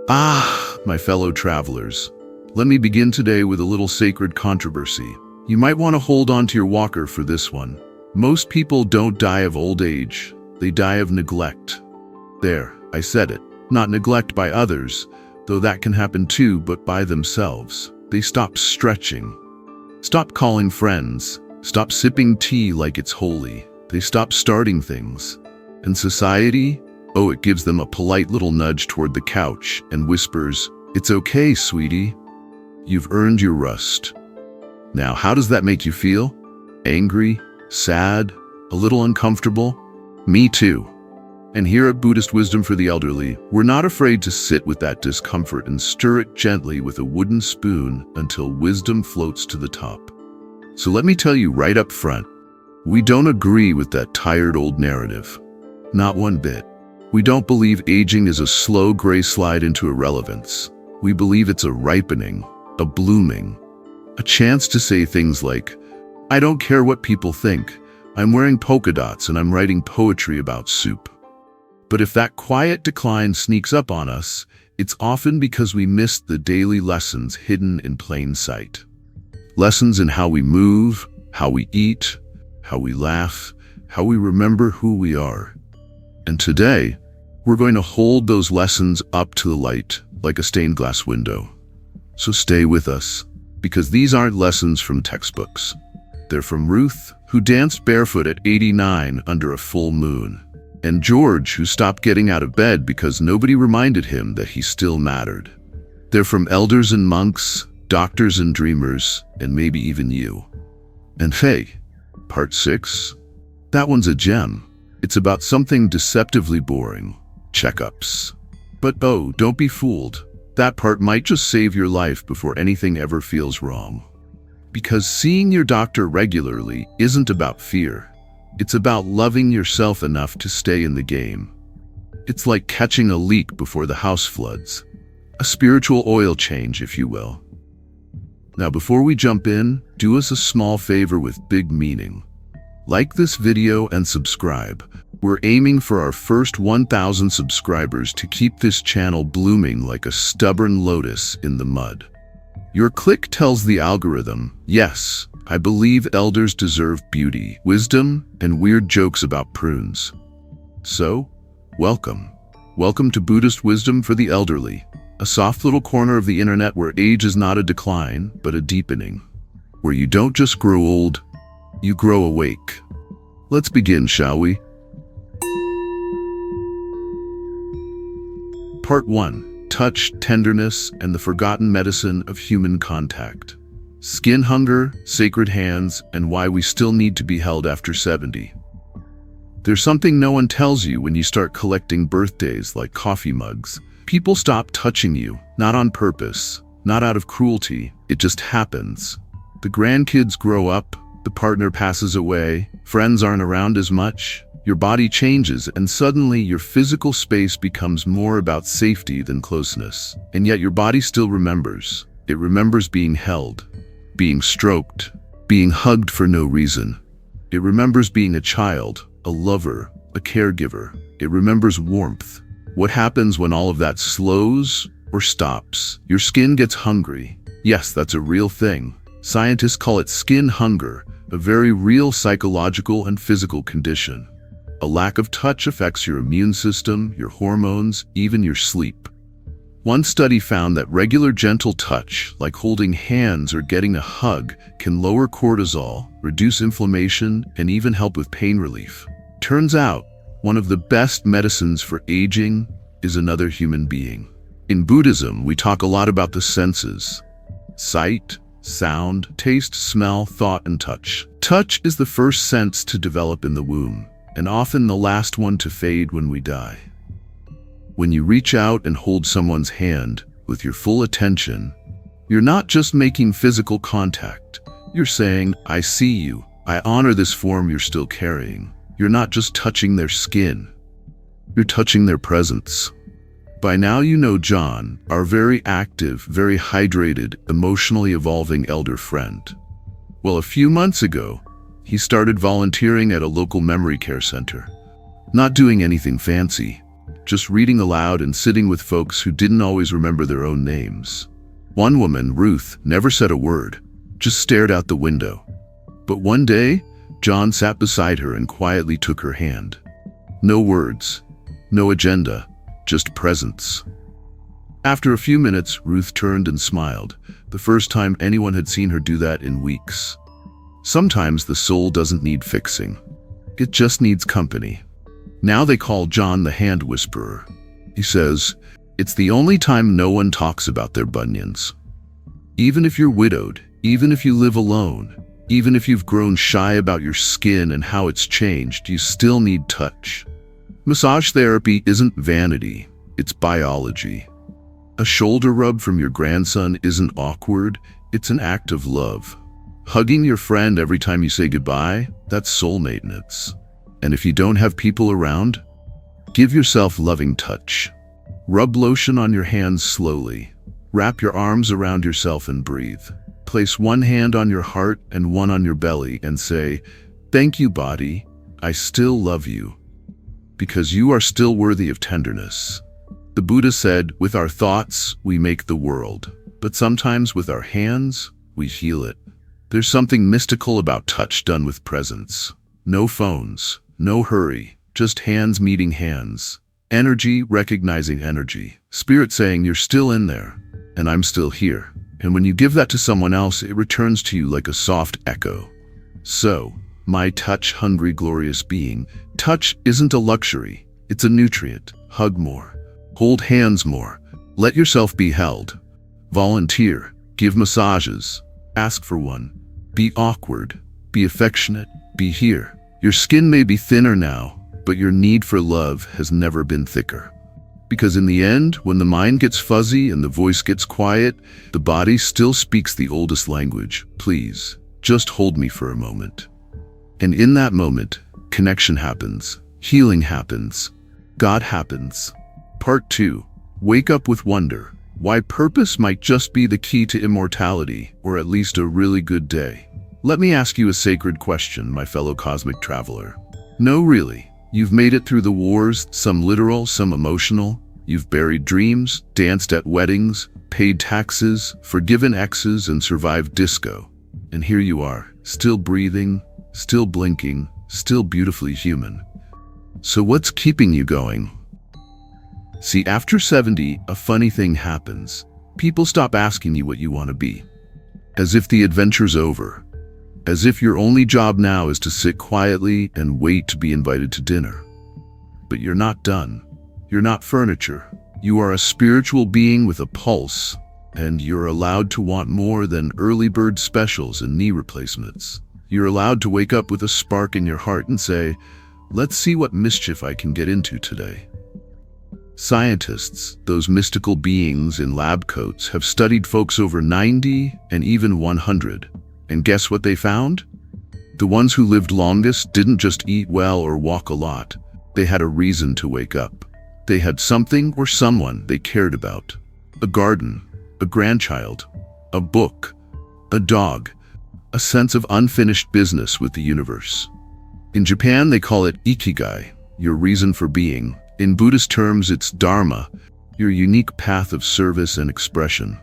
My fellow travelers. Let me begin today with a little sacred controversy. You might want to hold on to your walker for this one. Most people don't die of old age. They die of neglect. There, I said it. Not neglect by others, though that can happen too, but by themselves. They stop stretching. Stop calling friends. Stop sipping tea like it's holy. They stop starting things. And society? Oh, it gives them a polite little nudge toward the couch and whispers, "It's okay, sweetie. You've earned your rust." Now, how does that make you feel? Angry? Sad? A little uncomfortable? Me too. And here at Buddhist Wisdom for the Elderly, we're not afraid to sit with that discomfort and stir it gently with a wooden spoon until wisdom floats to the top. So let me tell you right up front, we don't agree with that tired old narrative. Not one bit. We don't believe aging is a slow gray slide into irrelevance. We believe it's a ripening, a blooming, a chance to say things like, "I don't care what people think. I'm wearing polka dots and I'm writing poetry about soup." But if that quiet decline sneaks up on us, it's often because we missed the daily lessons hidden in plain sight. Lessons in how we move, how we eat, how we laugh, how we remember who we are. And today, we're going to hold those lessons up to the light like a stained glass window. So stay with us, because these aren't lessons from textbooks. They're from Ruth, who danced barefoot at 89 under a full moon, and George, who stopped getting out of bed because nobody reminded him that he still mattered. They're from elders and monks, doctors and dreamers, and maybe even you. And hey, part 6? That one's a gem. It's about something deceptively boring. Checkups. But oh, don't be fooled. That part might just save your life before anything ever feels wrong. Because seeing your doctor regularly isn't about fear. It's about loving yourself enough to stay in the game. It's like catching a leak before the house floods. A spiritual oil change, if you will. Now, before we jump in, do us a small favor with big meaning. Like this video and subscribe. We're aiming for our first 1,000 subscribers to keep this channel blooming like a stubborn lotus in the mud. Your click tells the algorithm, yes, I believe elders deserve beauty, wisdom, and weird jokes about prunes. So, welcome. Welcome to Buddhist Wisdom for the Elderly, a soft little corner of the internet where age is not a decline, but a deepening. Where you don't just grow old, you grow awake. Let's begin, shall we? Part 1. Touch, tenderness, and the forgotten medicine of human contact. Skin hunger, sacred hands, and why we still need to be held after 70. There's something no one tells you when you start collecting birthdays like coffee mugs. People stop touching you, not on purpose, not out of cruelty. It just happens. The grandkids grow up, the partner passes away, friends aren't around as much. Your body changes, and suddenly your physical space becomes more about safety than closeness. And yet your body still remembers. It remembers being held, being stroked, being hugged for no reason. It remembers being a child, a lover, a caregiver. It remembers warmth. What happens when all of that slows or stops? Your skin gets hungry. Yes, that's a real thing. Scientists call it skin hunger, a very real psychological and physical condition. A lack of touch affects your immune system, your hormones, even your sleep. One study found that regular gentle touch, like holding hands or getting a hug, can lower cortisol, reduce inflammation, and even help with pain relief. Turns out, one of the best medicines for aging is another human being. In Buddhism, we talk a lot about the senses: sight, sound, taste, smell, thought, and touch. Touch is the first sense to develop in the womb, and often the last one to fade when we die. When you reach out and hold someone's hand with your full attention, you're not just making physical contact. You're saying, "I see you. I honor this form you're still carrying." You're not just touching their skin. You're touching their presence. By now you know John, our very active, very hydrated, emotionally evolving elder friend. Well, a few months ago, he started volunteering at a local memory care center. Not doing anything fancy, just reading aloud and sitting with folks who didn't always remember their own names. One woman, Ruth, never said a word, just stared out the window. But one day, John sat beside her and quietly took her hand. No words, no agenda, just presence. After a few minutes, Ruth turned and smiled, the first time anyone had seen her do that in weeks. Sometimes the soul doesn't need fixing. It just needs company. Now they call John the hand whisperer. He says, it's the only time no one talks about their bunions. Even if you're widowed, even if you live alone, even if you've grown shy about your skin and how it's changed, you still need touch. Massage therapy isn't vanity, it's biology. A shoulder rub from your grandson isn't awkward, it's an act of love. Hugging your friend every time you say goodbye, that's soul maintenance. And if you don't have people around, give yourself loving touch. Rub lotion on your hands slowly. Wrap your arms around yourself and breathe. Place one hand on your heart and one on your belly and say, thank you, body, I still love you. Because you are still worthy of tenderness. The Buddha said, with our thoughts, we make the world, but sometimes with our hands, we heal it. There's something mystical about touch done with presence. No phones, no hurry, just hands meeting hands. Energy recognizing energy. Spirit saying, you're still in there, and I'm still here. And when you give that to someone else, it returns to you like a soft echo. So, my touch-hungry, glorious being, touch isn't a luxury, it's a nutrient. Hug more. Hold hands more. Let yourself be held. Volunteer. Give massages. Ask for one. Be awkward. Be affectionate. Be here. Your skin may be thinner now, but your need for love has never been thicker. Because in the end, when the mind gets fuzzy and the voice gets quiet, the body still speaks the oldest language. Please, just hold me for a moment. And in that moment, connection happens. Healing happens. God happens. Part 2. Wake up with wonder. Why purpose might just be the key to immortality, or at least a really good day. Let me ask you a sacred question, my fellow cosmic traveler. No, really. You've made it through the wars, some literal, some emotional. You've buried dreams, danced at weddings, paid taxes, forgiven exes, and survived disco. And here you are, still breathing, still blinking, still beautifully human. So what's keeping you going? See, after 70, a funny thing happens. People stop asking you what you want to be. As if the adventure's over. As if your only job now is to sit quietly and wait to be invited to dinner. But you're not done. You're not furniture. You are a spiritual being with a pulse, and you're allowed to want more than early bird specials and knee replacements. You're allowed to wake up with a spark in your heart and say, let's see what mischief I can get into today. Scientists, those mystical beings in lab coats, have studied folks over 90 and even 100. And guess what they found? The ones who lived longest didn't just eat well or walk a lot. They had a reason to wake up. They had something or someone they cared about. A garden, a grandchild, a book, a dog, a sense of unfinished business with the universe. In Japan, they call it ikigai, your reason for being. In Buddhist terms, it's dharma, your unique path of service and expression.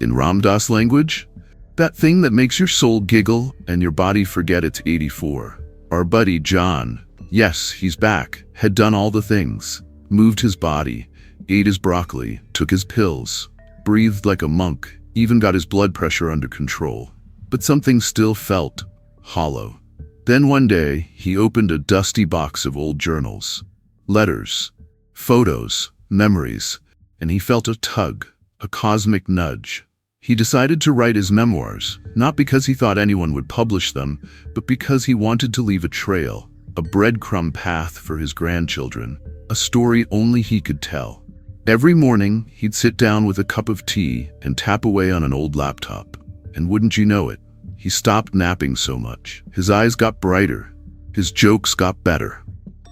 In Ram Dass language, that thing that makes your soul giggle and your body forget it's 84. Our buddy John, yes, he's back, had done all the things. Moved his body, ate his broccoli, took his pills, breathed like a monk, even got his blood pressure under control. But something still felt hollow. Then one day, he opened a dusty box of old journals. Letters, photos, memories, and he felt a tug, a cosmic nudge. He decided to write his memoirs, not because he thought anyone would publish them, but because he wanted to leave a trail, a breadcrumb path for his grandchildren, a story only he could tell. Every morning, he'd sit down with a cup of tea and tap away on an old laptop. And wouldn't you know it, he stopped napping so much. His eyes got brighter. His jokes got better.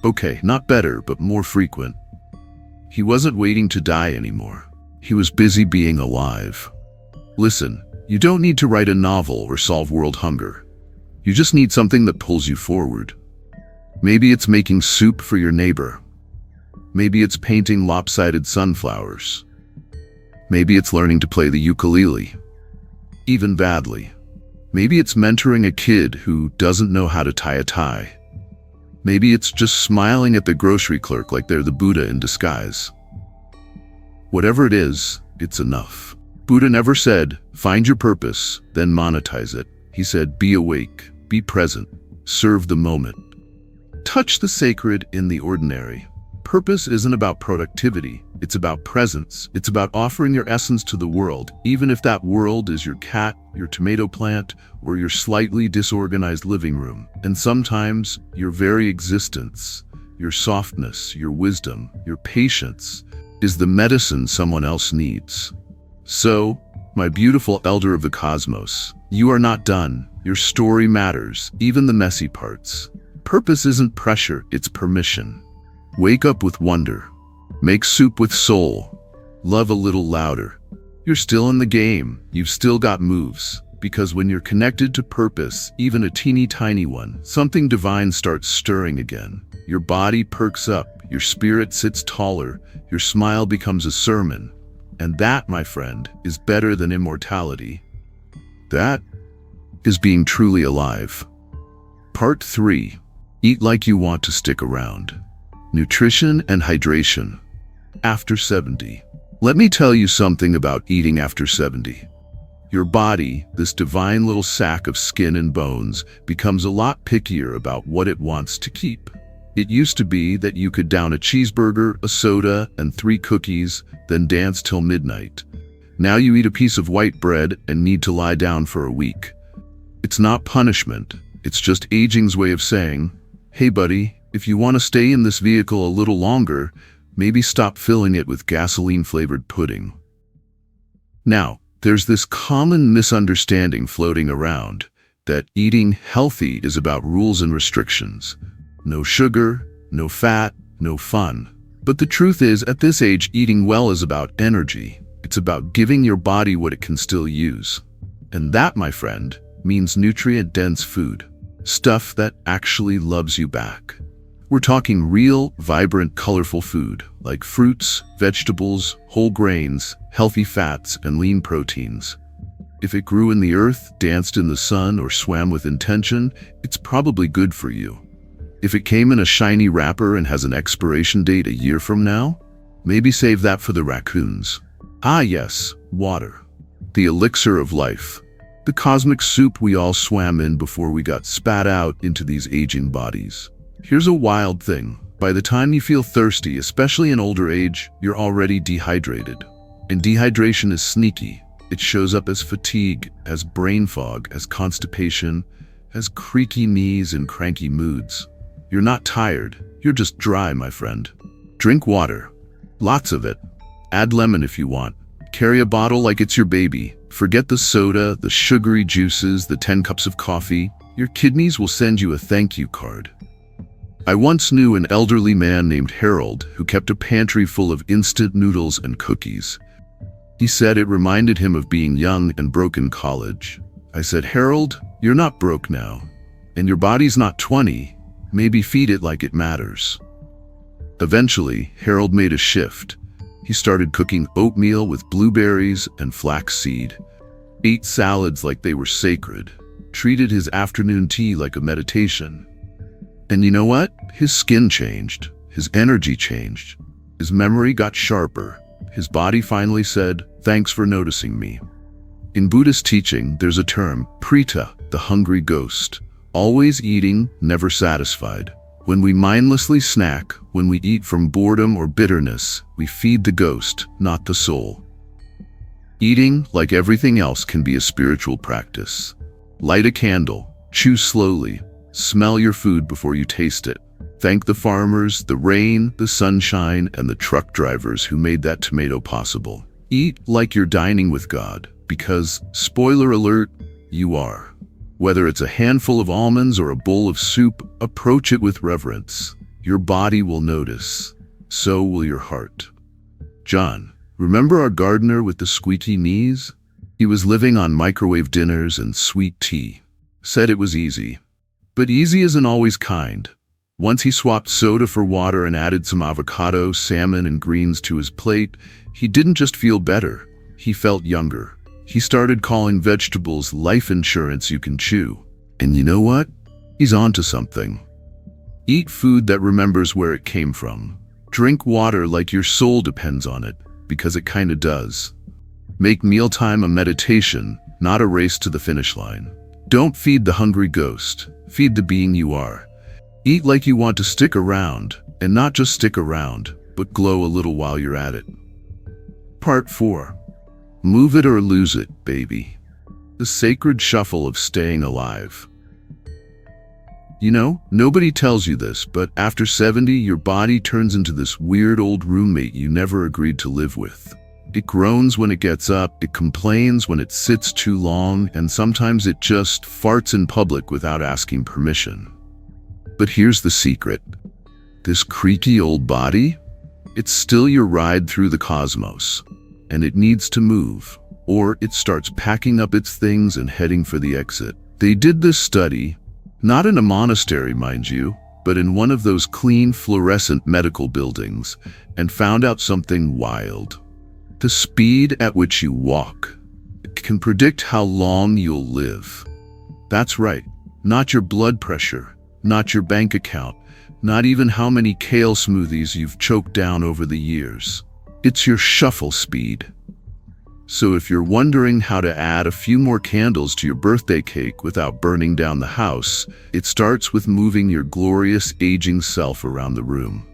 Okay, not better, but more frequent. He wasn't waiting to die anymore. He was busy being alive. Listen, you don't need to write a novel or solve world hunger. You just need something that pulls you forward. Maybe it's making soup for your neighbor. Maybe it's painting lopsided sunflowers. Maybe it's learning to play the ukulele, even badly. Maybe it's mentoring a kid who doesn't know how to tie a tie. Maybe it's just smiling at the grocery clerk like they're the Buddha in disguise. Whatever it is, it's enough. Buddha never said, find your purpose, then monetize it. He said, be awake, be present, serve the moment. Touch the sacred in the ordinary. Purpose isn't about productivity, it's about presence. It's about offering your essence to the world, even if that world is your cat, your tomato plant, or your slightly disorganized living room. And sometimes, your very existence, your softness, your wisdom, your patience, is the medicine someone else needs. So, my beautiful elder of the cosmos, you are not done. Your story matters, even the messy parts. Purpose isn't pressure, it's permission. Wake up with wonder. Make soup with soul. Love a little louder. You're still in the game. You've still got moves. Because when you're connected to purpose, even a teeny tiny one, something divine starts stirring again. Your body perks up. Your spirit sits taller. Your smile becomes a sermon. And that, my friend, is better than immortality. That is being truly alive. Part 3. Eat like you want to stick around. Nutrition and hydration. After 70. Let me tell you something about eating after 70. Your body, this divine little sack of skin and bones, becomes a lot pickier about what it wants to keep. It used to be that you could down a cheeseburger, a soda, and 3 cookies, then dance till midnight. Now you eat a piece of white bread and need to lie down for a week. It's not punishment. It's just aging's way of saying, hey buddy, if you want to stay in this vehicle a little longer, maybe stop filling it with gasoline-flavored pudding. Now, there's this common misunderstanding floating around that eating healthy is about rules and restrictions. No sugar, no fat, no fun. But the truth is, at this age, eating well is about energy. It's about giving your body what it can still use. And that, my friend, means nutrient-dense food. Stuff that actually loves you back. We're talking real, vibrant, colorful food, like fruits, vegetables, whole grains, healthy fats, and lean proteins. If it grew in the earth, danced in the sun, or swam with intention, it's probably good for you. If it came in a shiny wrapper and has an expiration date a year from now, maybe save that for the raccoons. Ah yes, water. The elixir of life. The cosmic soup we all swam in before we got spat out into these aging bodies. Here's a wild thing. By the time you feel thirsty, especially in older age, you're already dehydrated. And dehydration is sneaky. It shows up as fatigue, as brain fog, as constipation, as creaky knees and cranky moods. You're not tired. You're just dry, my friend. Drink water. Lots of it. Add lemon if you want. Carry a bottle like it's your baby. Forget the soda, the sugary juices, the 10 cups of coffee. Your kidneys will send you a thank you card. I once knew an elderly man named Harold who kept a pantry full of instant noodles and cookies. He said it reminded him of being young and broke in college. I said, Harold, you're not broke now. And your body's not 20. Maybe feed it like it matters. Eventually, Harold made a shift. He started cooking oatmeal with blueberries and flaxseed, ate salads like they were sacred, treated his afternoon tea like a meditation. And you know what? His skin changed, his energy changed, his memory got sharper, his body finally said, thanks for noticing me. In Buddhist teaching, there's a term, prita, the hungry ghost, always eating, never satisfied. When we mindlessly snack, when we eat from boredom or bitterness, we feed the ghost, not the soul. Eating, like everything else, can be a spiritual practice. Light a candle, chew slowly, smell your food before you taste it. Thank the farmers, the rain, the sunshine, and the truck drivers who made that tomato possible. Eat like you're dining with God, because, spoiler alert, you are. Whether it's a handful of almonds or a bowl of soup, approach it with reverence. Your body will notice. So will your heart. John, remember our gardener with the squeaky knees? He was living on microwave dinners and sweet tea. Said it was easy. But easy isn't always kind. Once he swapped soda for water and added some avocado, salmon, and greens to his plate, he didn't just feel better, he felt younger. He started calling vegetables life insurance you can chew. And you know what? He's onto something. Eat food that remembers where it came from. Drink water like your soul depends on it, because it kinda does. Make mealtime a meditation, not a race to the finish line. Don't feed the hungry ghost, feed the being you are. Eat like you want to stick around, and not just stick around, but glow a little while you're at it. Part 4. Move it or lose it, baby. The sacred shuffle of staying alive. You know, nobody tells you this, but after 70, your body turns into this weird old roommate you never agreed to live with. It groans when it gets up, it complains when it sits too long, and sometimes it just farts in public without asking permission. But here's the secret. This creaky old body, it's still your ride through the cosmos, and it needs to move, or it starts packing up its things and heading for the exit. They did this study, not in a monastery, mind you, but in one of those clean, fluorescent medical buildings, and found out something wild. The speed at which you walk can predict how long you'll live. That's right, not your blood pressure, not your bank account, not even how many kale smoothies you've choked down over the years. It's your shuffle speed. So if you're wondering how to add a few more candles to your birthday cake without burning down the house, it starts with moving your glorious aging self around the room.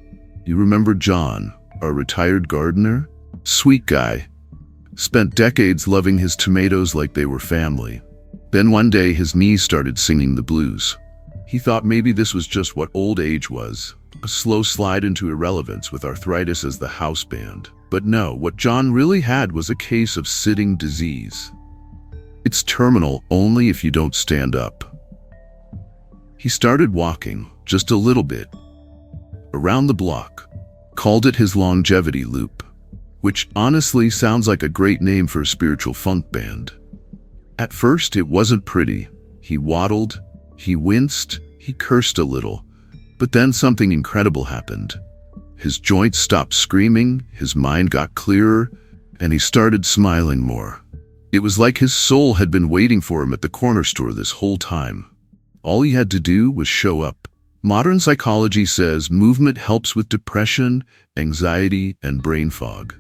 You remember John, our retired gardener? Sweet guy. Spent decades loving his tomatoes like they were family. Then one day his knees started singing the blues. He thought maybe this was just what old age was, a slow slide into irrelevance with arthritis as the house band. But no, what John really had was a case of sitting disease. It's terminal only if you don't stand up. He started walking, just a little bit, around the block, called it his longevity loop, which honestly sounds like a great name for a spiritual funk band. At first, it wasn't pretty. He waddled, he winced, he cursed a little, but then something incredible happened. His joints stopped screaming, his mind got clearer, and he started smiling more. It was like his soul had been waiting for him at the corner store this whole time. All he had to do was show up. Modern psychology says movement helps with depression, anxiety, and brain fog.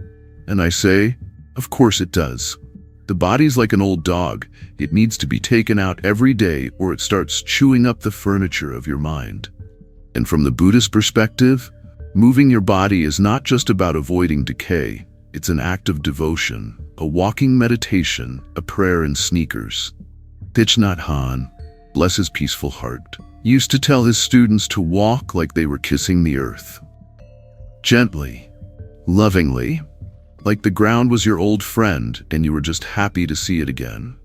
And I say, of course it does. The body's like an old dog. It needs to be taken out every day or it starts chewing up the furniture of your mind. And from the Buddhist perspective, moving your body is not just about avoiding decay. It's an act of devotion, a walking meditation, a prayer in sneakers. Thich Nhat Hanh, bless his peaceful heart, used to tell his students to walk like they were kissing the earth. Gently, lovingly, like the ground was your old friend and you were just happy to see it again.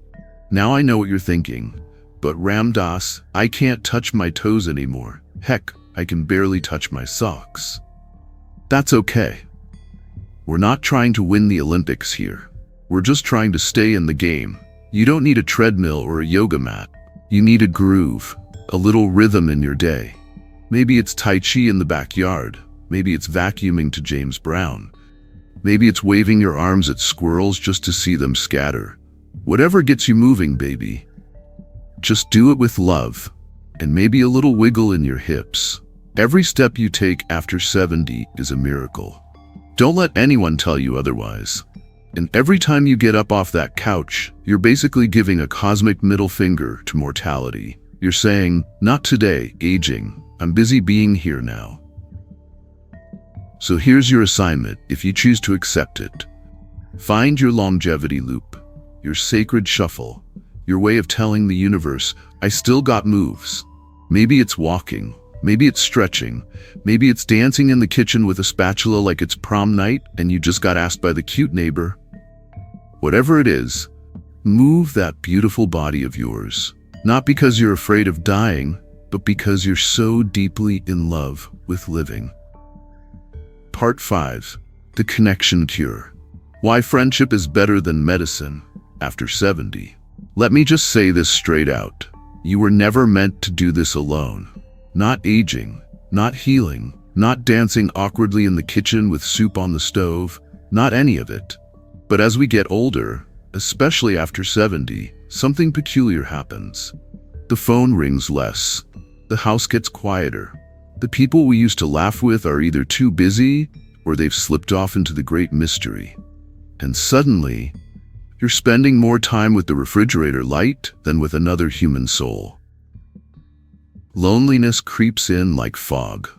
Now I know what you're thinking, but Ram Dass, I can't touch my toes anymore. Heck, I can barely touch my socks. That's okay. We're not trying to win the Olympics here. We're just trying to stay in the game. You don't need a treadmill or a yoga mat. You need a groove, a little rhythm in your day. Maybe it's Tai Chi in the backyard. Maybe it's vacuuming to James Brown. Maybe it's waving your arms at squirrels just to see them scatter. Whatever gets you moving, baby. Just do it with love, and maybe a little wiggle in your hips. Every step you take after 70 is a miracle. Don't let anyone tell you otherwise. And every time you get up off that couch, you're basically giving a cosmic middle finger to mortality. You're saying, not today, aging. I'm busy being here now. So here's your assignment, if you choose to accept it. Find your longevity loop, your sacred shuffle, your way of telling the universe, I still got moves. Maybe it's walking, maybe it's stretching, maybe it's dancing in the kitchen with a spatula like it's prom night and you just got asked by the cute neighbor. Whatever it is, move that beautiful body of yours, not because you're afraid of dying, but because you're so deeply in love with living. Part 5. The Connection Cure. Why friendship is better than medicine after 70. Let me just say this straight out. You were never meant to do this alone. Not aging, not healing, not dancing awkwardly in the kitchen with soup on the stove, not any of it. But as we get older, especially after 70, something peculiar happens. The phone rings less. The house gets quieter. The people we used to laugh with are either too busy or they've slipped off into the great mystery. And suddenly, you're spending more time with the refrigerator light than with another human soul. Loneliness creeps in like fog.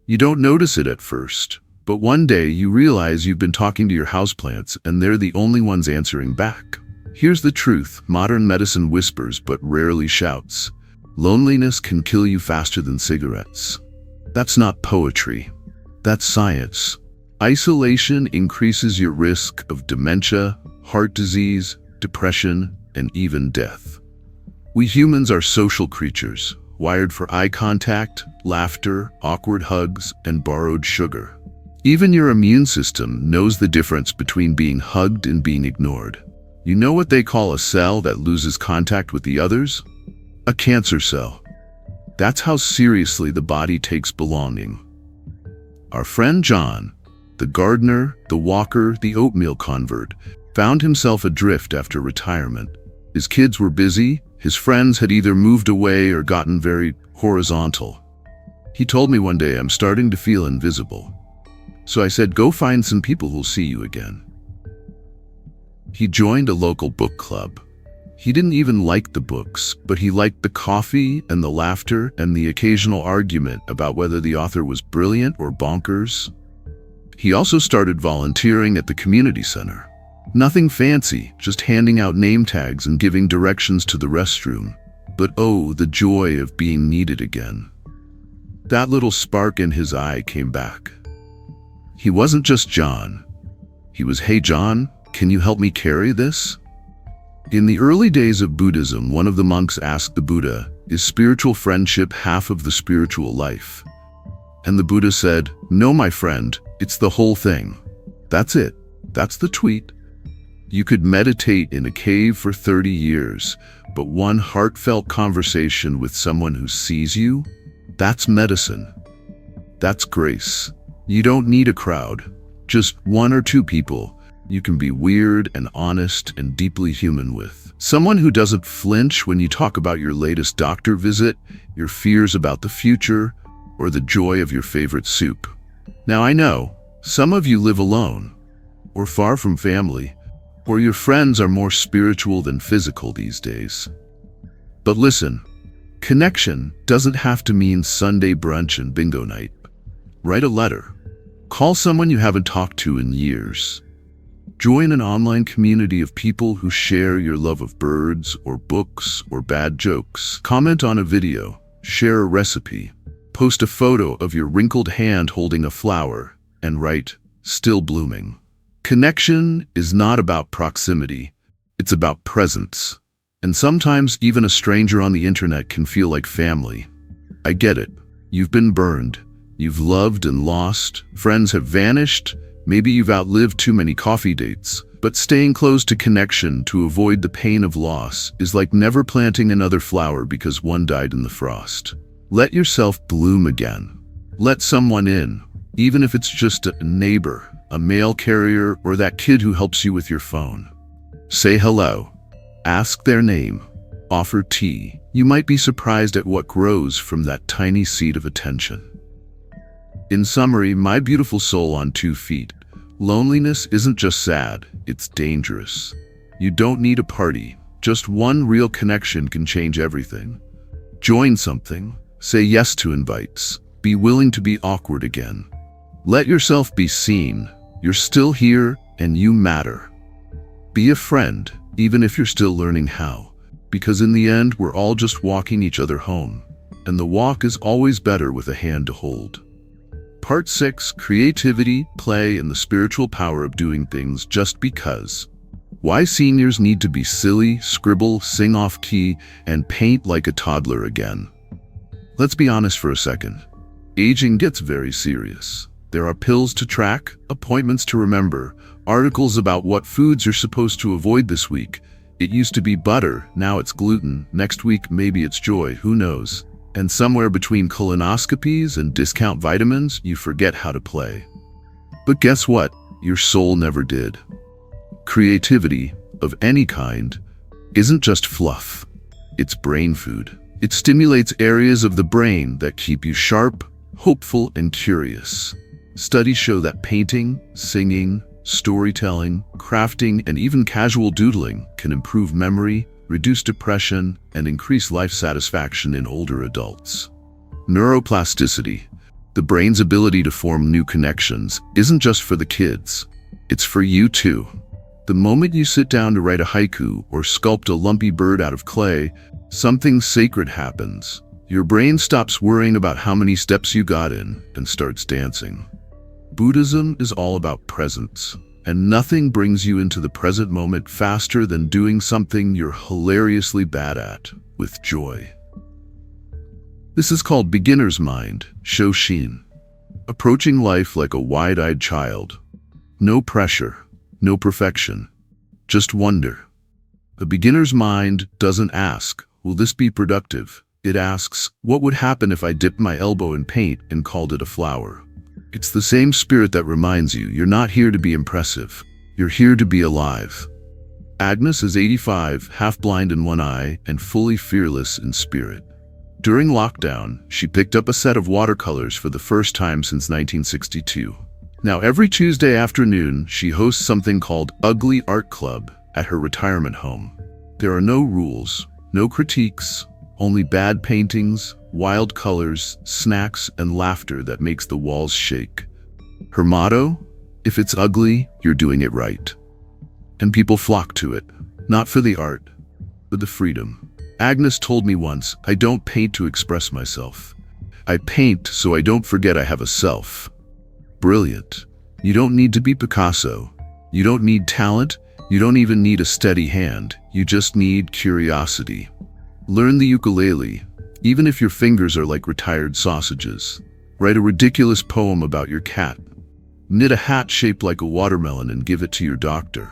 You don't notice it at first, but one day you realize you've been talking to your houseplants and they're the only ones answering back. Here's the truth: modern medicine whispers but rarely shouts. Loneliness can kill you faster than cigarettes. That's not poetry. That's science. Isolation increases your risk of dementia, heart disease, depression, and even death. We humans are social creatures, wired for eye contact, laughter, awkward hugs, and borrowed sugar. Even your immune system knows the difference between being hugged and being ignored. You know what they call a cell that loses contact with the others? A cancer cell. That's how seriously the body takes belonging. Our friend John, the gardener, the walker, the oatmeal convert, found himself adrift after retirement. His kids were busy, his friends had either moved away or gotten very horizontal. He told me one day, "I'm starting to feel invisible." So I said, "Go find some people who'll see you again." He joined a local book club. He didn't even like the books, but he liked the coffee and the laughter and the occasional argument about whether the author was brilliant or bonkers. He also started volunteering at the community center. Nothing fancy, just handing out name tags and giving directions to the restroom. But oh, the joy of being needed again. That little spark in his eye came back. He wasn't just John. He was, "Hey John, can you help me carry this?" In the early days of Buddhism, one of the monks asked the Buddha, "Is spiritual friendship half of the spiritual life?" And the Buddha said, "No, my friend, it's the whole thing. That's it. That's the tweet. You could meditate in a cave for 30 years, but one heartfelt conversation with someone who sees you, that's medicine. That's grace. You don't need a crowd, just one or two people you can be weird and honest and deeply human with. Someone who doesn't flinch when you talk about your latest doctor visit, your fears about the future, or the joy of your favorite soup." Now I know, some of you live alone, or far from family, or your friends are more spiritual than physical these days. But listen, connection doesn't have to mean Sunday brunch and bingo night. Write a letter. Call someone you haven't talked to in years. Join an online community of people who share your love of birds or books or bad jokes. Comment on a video, share a recipe, post a photo of your wrinkled hand holding a flower, and write, "Still blooming." Connection is not about proximity, it's about presence. And sometimes even a stranger on the internet can feel like family. I get it. You've been burned. You've loved and lost. Friends have vanished. Maybe you've outlived too many coffee dates. But staying close to connection to avoid the pain of loss is like never planting another flower because one died in the frost. Let yourself bloom again. Let someone in, even if it's just a neighbor, a mail carrier, or that kid who helps you with your phone. Say hello. Ask their name. Offer tea. You might be surprised at what grows from that tiny seed of attention. In summary, my beautiful soul on 2 feet, loneliness isn't just sad, it's dangerous. You don't need a party. Just one real connection can change everything. Join something. Say yes to invites. Be willing to be awkward again. Let yourself be seen. You're still here and you matter. Be a friend, even if you're still learning how. Because in the end, we're all just walking each other home. And the walk is always better with a hand to hold. Part 6, Creativity, Play, and the Spiritual Power of Doing Things Just Because. Why seniors need to be silly, scribble, sing off key, and paint like a toddler again. Let's be honest for a second. Aging gets very serious. There are pills to track, appointments to remember, articles about what foods you're supposed to avoid this week. It used to be butter, now it's gluten, next week maybe it's joy, who knows? And somewhere between colonoscopies and discount vitamins, you forget how to play. But guess what? Your soul never did. Creativity, of any kind, isn't just fluff. It's brain food. It stimulates areas of the brain that keep you sharp, hopeful, and curious. Studies show that painting, singing, storytelling, crafting, and even casual doodling can improve memory, reduce depression, and increase life satisfaction in older adults. Neuroplasticity, the brain's ability to form new connections, isn't just for the kids. It's for you too. The moment you sit down to write a haiku or sculpt a lumpy bird out of clay, something sacred happens. Your brain stops worrying about how many steps you got in and starts dancing. Buddhism is all about presence, and nothing brings you into the present moment faster than doing something you're hilariously bad at with joy. This is called beginner's mind, Shoshin. Approaching life like a wide-eyed child. No pressure, no perfection, just wonder. A beginner's mind doesn't ask, will this be productive? It asks, what would happen if I dipped my elbow in paint and called it a flower? It's the same spirit that reminds you you're not here to be impressive. You're here to be alive. Agnes is 85, half-blind in one eye, and fully fearless in spirit. During lockdown, she picked up a set of watercolors for the first time since 1962. Now every Tuesday afternoon, she hosts something called Ugly Art Club at her retirement home. There are no rules, no critiques, only bad paintings, wild colors, snacks, and laughter that makes the walls shake. Her motto? If it's ugly, you're doing it right. And people flock to it, not for the art, but the freedom. Agnes told me once, I don't paint to express myself. I paint so I don't forget I have a self. Brilliant. You don't need to be Picasso. You don't need talent. You don't even need a steady hand. You just need curiosity. Learn the ukulele, even if your fingers are like retired sausages. Write a ridiculous poem about your cat. Knit a hat shaped like a watermelon and give it to your doctor.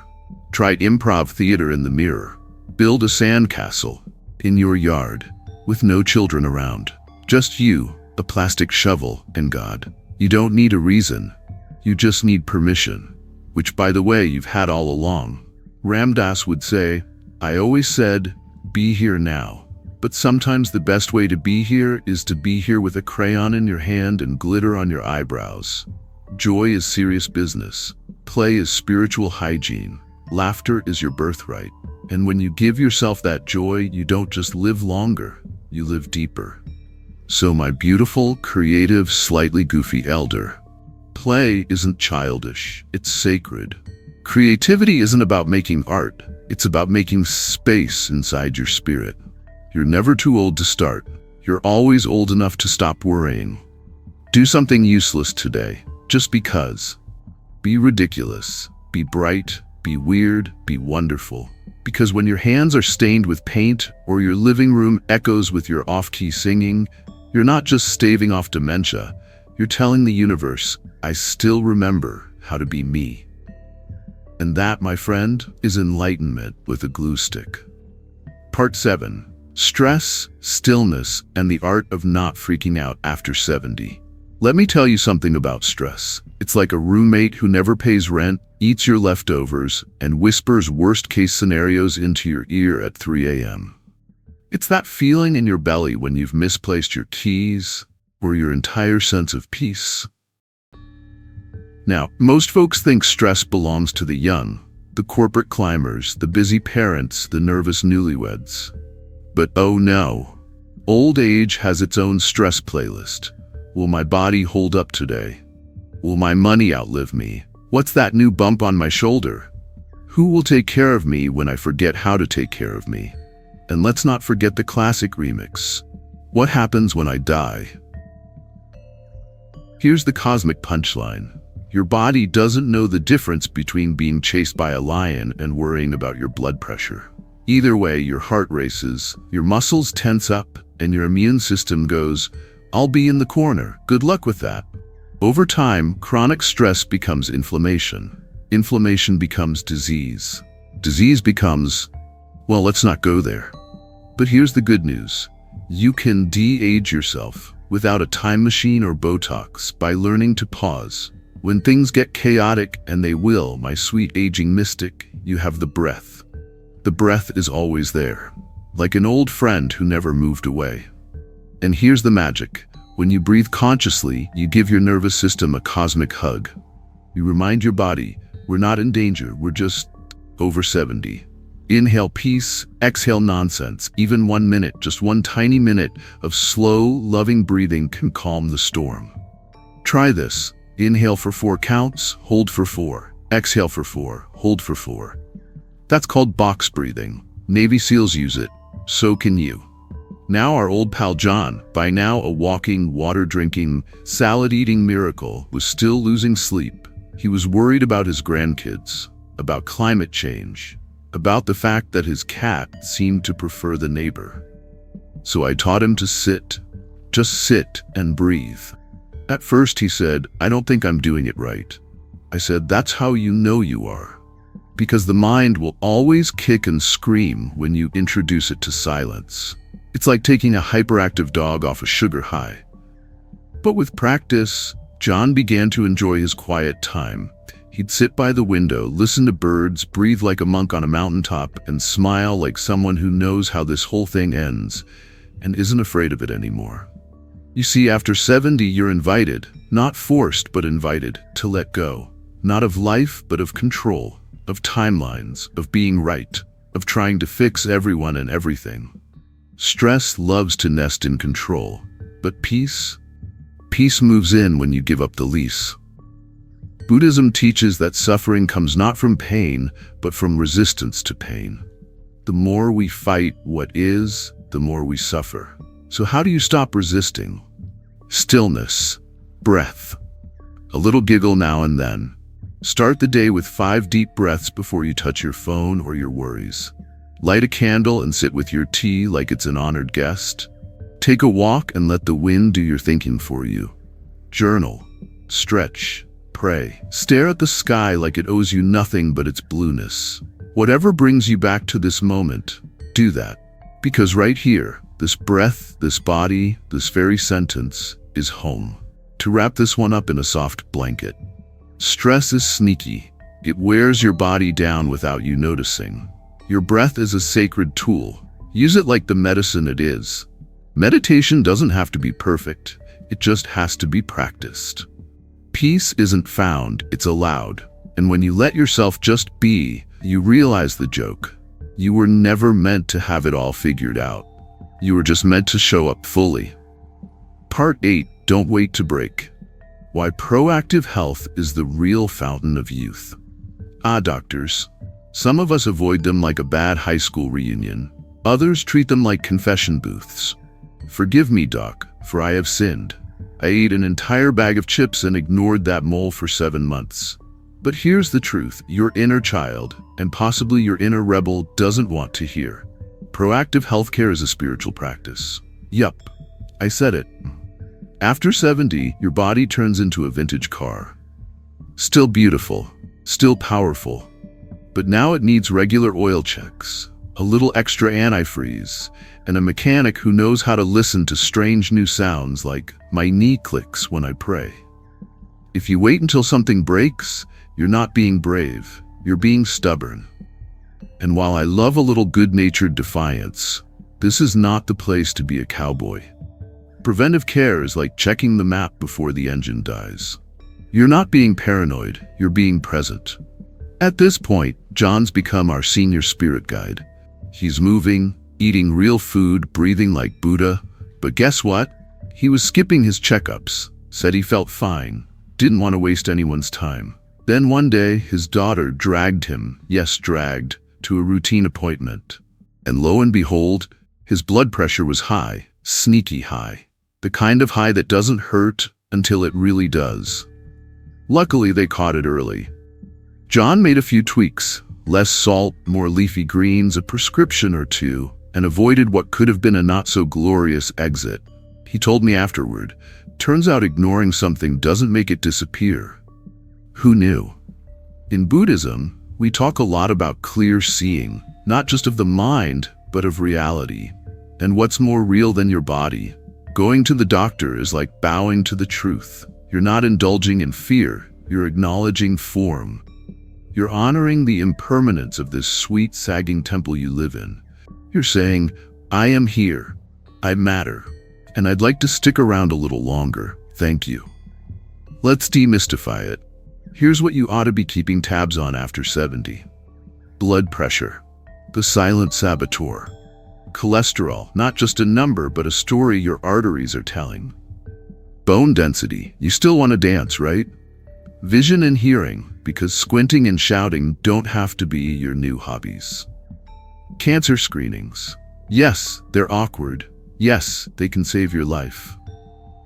Try improv theater in the mirror. Build a sandcastle in your yard with no children around. Just you, a plastic shovel, and God. You don't need a reason. You just need permission, which, by the way, you've had all along. Ram Dass would say, I always said, be here now. But sometimes the best way to be here is to be here with a crayon in your hand and glitter on your eyebrows. Joy is serious business. Play is spiritual hygiene. Laughter is your birthright. And when you give yourself that joy, you don't just live longer, you live deeper. So my beautiful, creative, slightly goofy elder, play isn't childish, it's sacred. Creativity isn't about making art, it's about making space inside your spirit. You're never too old to start. You're always old enough to stop worrying. Do something useless today, just because. Be ridiculous, be bright, be weird, be wonderful. Because when your hands are stained with paint or your living room echoes with your off-key singing, you're not just staving off dementia, you're telling the universe, I still remember how to be me. And that, my friend, is enlightenment with a glue stick. Part 7. Stress, Stillness, and the Art of Not Freaking Out After 70. Let me tell you something about stress. It's like a roommate who never pays rent, eats your leftovers, and whispers worst-case scenarios into your ear at 3 a.m. It's that feeling in your belly when you've misplaced your keys or your entire sense of peace. Now, most folks think stress belongs to the young, the corporate climbers, the busy parents, the nervous newlyweds. But oh no, old age has its own stress playlist. Will my body hold up today? Will my money outlive me? What's that new bump on my shoulder? Who will take care of me when I forget how to take care of me? And let's not forget the classic remix. What happens when I die? Here's the cosmic punchline. Your body doesn't know the difference between being chased by a lion and worrying about your blood pressure. Either way, your heart races, your muscles tense up, and your immune system goes, I'll be in the corner, good luck with that. Over time, chronic stress becomes inflammation. Inflammation becomes disease. Disease becomes, well, let's not go there. But here's the good news. You can de-age yourself without a time machine or Botox by learning to pause. When things get chaotic, and they will, my sweet aging mystic, you have the breath. The breath is always there, like an old friend who never moved away. And here's the magic. When you breathe consciously, you give your nervous system a cosmic hug. You remind your body, we're not in danger, we're just over 70. Inhale peace, exhale nonsense. Even 1 minute, just one tiny minute of slow, loving breathing can calm the storm. Try this. Inhale for 4 counts, hold for 4. Exhale for 4, hold for 4. That's called box breathing. Navy SEALs use it. So can you. Now our old pal John, by now a walking, water-drinking, salad-eating miracle, was still losing sleep. He was worried about his grandkids, about climate change, about the fact that his cat seemed to prefer the neighbor. So I taught him to sit, just sit and breathe. At first he said, I don't think I'm doing it right. I said, that's how you know you are. Because the mind will always kick and scream when you introduce it to silence. It's like taking a hyperactive dog off a sugar high. But with practice, John began to enjoy his quiet time. He'd sit by the window, listen to birds, breathe like a monk on a mountaintop, and smile like someone who knows how this whole thing ends and isn't afraid of it anymore. You see, after 70, you're invited, not forced but invited, to let go. Not of life, but of control, of timelines, of being right, of trying to fix everyone and everything. Stress loves to nest in control, but peace moves in when you give up the leash. Buddhism teaches that suffering comes not from pain, but from resistance to pain. The more we fight what is, the more we suffer. So how do you stop resisting? Stillness, breath, a little giggle now and then. Start the day with 5 deep breaths before you touch your phone or your worries. Light a candle and sit with your tea like it's an honored guest. Take a walk and let the wind do your thinking for you. Journal, stretch, pray. Stare at the sky like it owes you nothing but its blueness. Whatever brings you back to this moment, do that. Because right here, this breath, this body, this very sentence is home. To wrap this one up in a soft blanket. Stress is sneaky. It wears your body down without you noticing. Your breath is a sacred tool. Use it like the medicine it is. Meditation doesn't have to be perfect. It just has to be practiced. Peace isn't found, it's allowed. And when you let yourself just be, you realize the joke. You were never meant to have it all figured out. You were just meant to show up fully. Part 8, Don't Wait to Break. Why proactive health is the real fountain of youth. Doctors. Some of us avoid them like a bad high school reunion. Others treat them like confession booths. Forgive me, doc, for I have sinned. I ate an entire bag of chips and ignored that mole for 7 months. But here's the truth, your inner child, and possibly your inner rebel, doesn't want to hear. Proactive healthcare is a spiritual practice. Yup, I said it. After 70, your body turns into a vintage car. Still beautiful, still powerful. But now it needs regular oil checks, a little extra antifreeze, and a mechanic who knows how to listen to strange new sounds like my knee clicks when I pray. If you wait until something breaks, you're not being brave, you're being stubborn. And while I love a little good-natured defiance, this is not the place to be a cowboy. Preventive care is like checking the map before the engine dies. You're not being paranoid, you're being present. At this point, John's become our senior spirit guide. He's moving, eating real food, breathing like Buddha. But guess what? He was skipping his checkups, said he felt fine, didn't want to waste anyone's time. Then one day, his daughter dragged him, yes, dragged, to a routine appointment. And lo and behold, his blood pressure was high, sneaky high. The kind of high that doesn't hurt until it really does. Luckily, they caught it early. John made a few tweaks, less salt, more leafy greens, a prescription or two, and avoided what could have been a not-so-glorious exit. He told me afterward, turns out ignoring something doesn't make it disappear. Who knew? In Buddhism, we talk a lot about clear seeing, not just of the mind, but of reality. And what's more real than your body? Going to the doctor is like bowing to the truth. You're not indulging in fear, you're acknowledging form. You're honoring the impermanence of this sweet, sagging temple you live in. You're saying, I am here, I matter, and I'd like to stick around a little longer, thank you. Let's demystify it. Here's what you ought to be keeping tabs on after 70. Blood pressure, the silent saboteur. Cholesterol, not just a number, but a story your arteries are telling. Bone density, you still want to dance, right? Vision and hearing, because squinting and shouting don't have to be your new hobbies. Cancer screenings. Yes, they're awkward. Yes, they can save your life.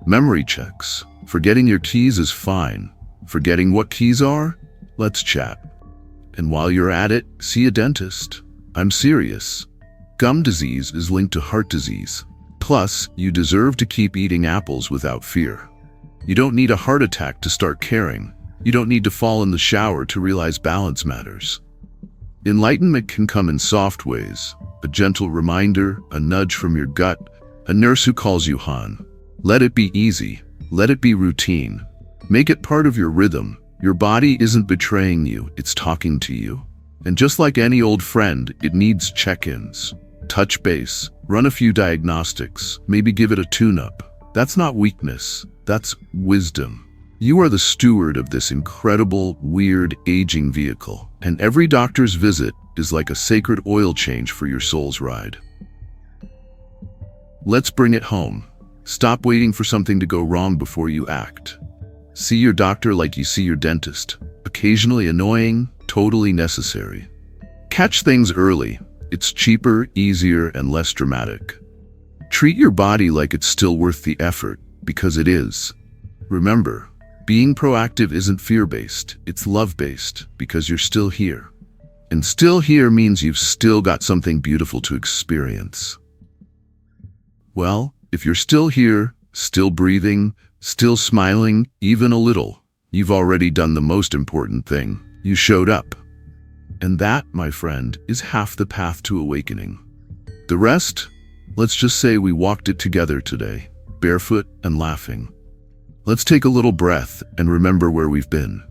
Memory checks. Forgetting your keys is fine. Forgetting what keys are? Let's chat. And while you're at it, see a dentist. I'm serious. Gum disease is linked to heart disease. Plus, you deserve to keep eating apples without fear. You don't need a heart attack to start caring. You don't need to fall in the shower to realize balance matters. Enlightenment can come in soft ways. A gentle reminder, a nudge from your gut, a nurse who calls you hon. Let it be easy. Let it be routine. Make it part of your rhythm. Your body isn't betraying you, it's talking to you. And just like any old friend, it needs check-ins. Touch base, run a few diagnostics, maybe give it a tune-up. That's not weakness, that's wisdom. You are the steward of this incredible, weird, aging vehicle, and every doctor's visit is like a sacred oil change for your soul's ride. Let's bring it home. Stop waiting for something to go wrong before you act. See your doctor like you see your dentist. Occasionally annoying, totally necessary. Catch things early. It's cheaper, easier, and less dramatic. Treat your body like it's still worth the effort, because it is. Remember, being proactive isn't fear-based, it's love-based, because you're still here. And still here means you've still got something beautiful to experience. Well, if you're still here, still breathing, still smiling, even a little, you've already done the most important thing. You showed up. And that, my friend, is half the path to awakening. The rest? Let's just say we walked it together today, barefoot and laughing. Let's take a little breath and remember where we've been.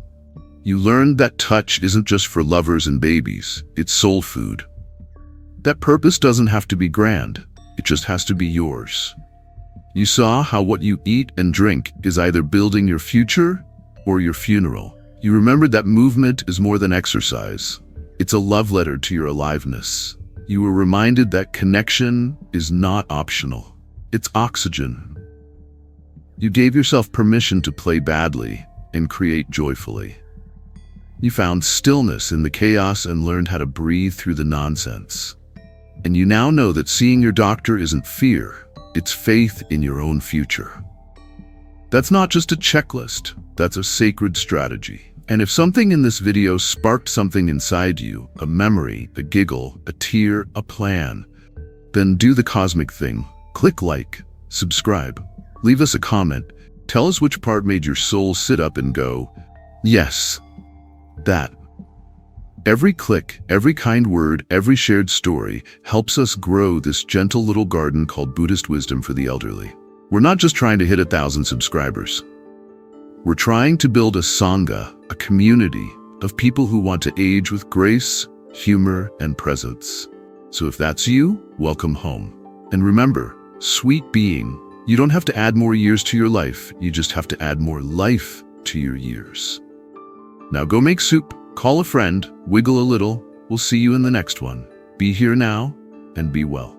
You learned that touch isn't just for lovers and babies, it's soul food. That purpose doesn't have to be grand, it just has to be yours. You saw how what you eat and drink is either building your future or your funeral. You remembered that movement is more than exercise. It's a love letter to your aliveness. You were reminded that connection is not optional. It's oxygen. You gave yourself permission to play badly and create joyfully. You found stillness in the chaos and learned how to breathe through the nonsense. And you now know that seeing your doctor isn't fear, it's faith in your own future. That's not just a checklist, that's a sacred strategy. And if something in this video sparked something inside you, a memory, a giggle, a tear, a plan, then do the cosmic thing. Click like, subscribe, leave us a comment, tell us which part made your soul sit up and go, yes, that. Every click, every kind word, every shared story helps us grow this gentle little garden called Buddhist wisdom for the elderly. We're not just trying to hit 1,000 subscribers. We're trying to build a sangha, a community of people who want to age with grace, humor, and presence. So if that's you, welcome home. And remember, sweet being, you don't have to add more years to your life, you just have to add more life to your years. Now go make soup, call a friend, wiggle a little. We'll see you in the next one. Be here now and be well.